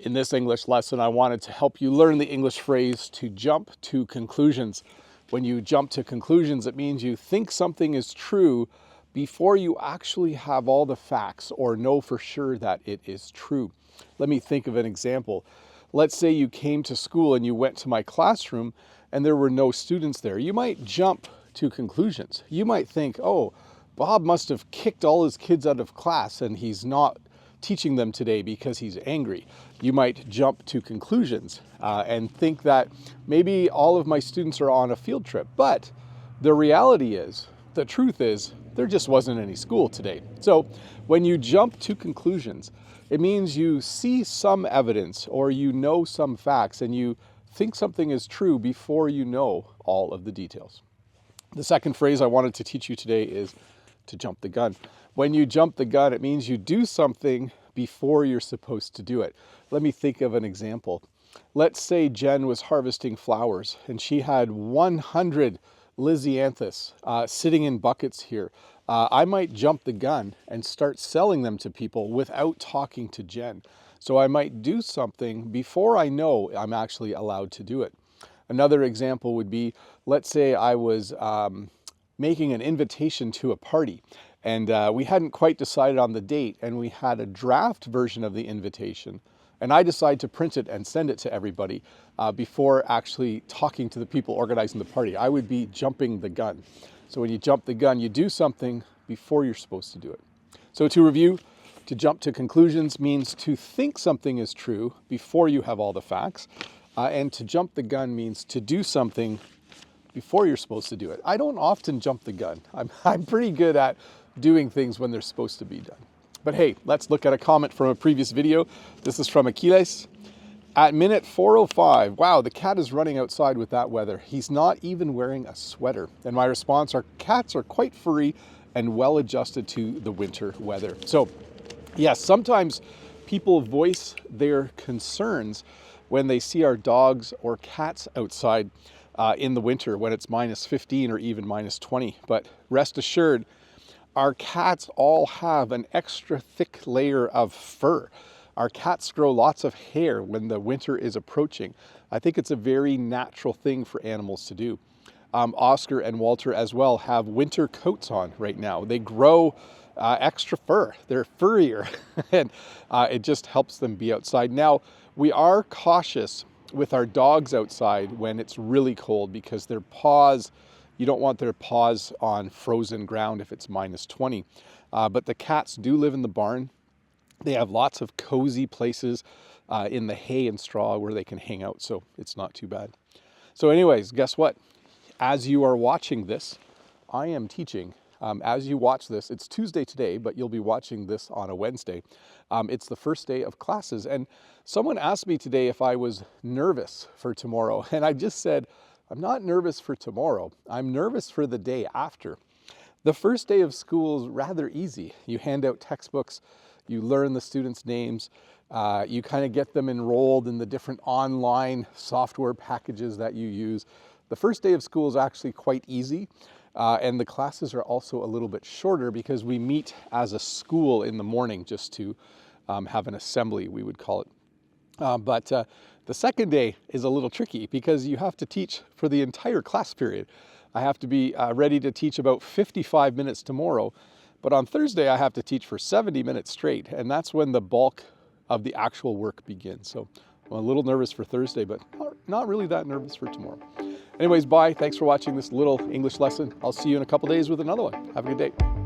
In this English lesson, I wanted to help you learn the English phrase to jump to conclusions. When you jump to conclusions, it means you think something is true before you actually have all the facts or know for sure that it is true. Let me think of an example. Let's say you came to school and you went to my classroom and there were no students there. You might jump to conclusions. You might think, oh, Bob must have kicked all his kids out of class and he's not teaching them today because he's angry. You might jump to conclusions and think that maybe all of my students are on a field trip. But the reality is, the truth is, there just wasn't any school today. So when you jump to conclusions, it means you see some evidence or you know some facts and you think something is true before you know all of the details. The second phrase I wanted to teach you today is to jump the gun. When you jump the gun, it means you do something before you're supposed to do it. Let me think of an example. Let's say Jen was harvesting flowers and she had 100 Lisianthus sitting in buckets here. I might jump the gun and start selling them to people without talking to Jen. So I might do something before I know I'm actually allowed to do it. Another example would be, let's say I was making an invitation to a party and we hadn't quite decided on the date and we had a draft version of the invitation and I decide to print it and send it to everybody before actually talking to the people organizing the party. I would be jumping the gun. So when you jump the gun, you do something before you're supposed to do it. So to review, to jump to conclusions means to think something is true before you have all the facts. And to jump the gun means to do something before you're supposed to do it. I don't often jump the gun. I'm pretty good at doing things when they're supposed to be done. But hey, let's look at a comment from a previous video. This is from Achilles. At minute 4:05, wow, the cat is running outside with that weather. He's not even wearing a sweater. And my response, our cats are quite furry and well adjusted to the winter weather. So yes, sometimes people voice their concerns when they see our dogs or cats outside in the winter when it's minus 15 or even minus 20. But rest assured, our cats all have an extra thick layer of fur. Our cats grow lots of hair when the winter is approaching. I think it's a very natural thing for animals to do. Oscar and Walter as well have winter coats on right now. They grow extra fur. They're furrier and it just helps them be outside. Now, we are cautious with our dogs outside when it's really cold because their paws, you don't want their paws on frozen ground if it's minus 20. But the cats do live in the barn. They have lots of cozy places in the hay and straw where they can hang out, so it's not too bad. So anyways, guess what? As you are watching this, I am teaching. As you watch this, it's Tuesday today, but you'll be watching this on a Wednesday. It's the first day of classes, and someone asked me today if I was nervous for tomorrow, and I just said, I'm not nervous for tomorrow. I'm nervous for the day after. The first day of school is rather easy. You hand out textbooks, you learn the students' names, you kind of get them enrolled in the different online software packages that you use. The first day of school is actually quite easy, and the classes are also a little bit shorter because we meet as a school in the morning just to have an assembly, we would call it. But the second day is a little tricky because you have to teach for the entire class period. I have to be ready to teach about 55 minutes tomorrow, but on Thursday I have to teach for 70 minutes straight, and that's when the bulk of the actual work begins. So I'm a little nervous for Thursday, but not really that nervous for tomorrow. Anyways, bye. Thanks for watching this little English lesson. I'll see you in a couple days with another one. Have a good day.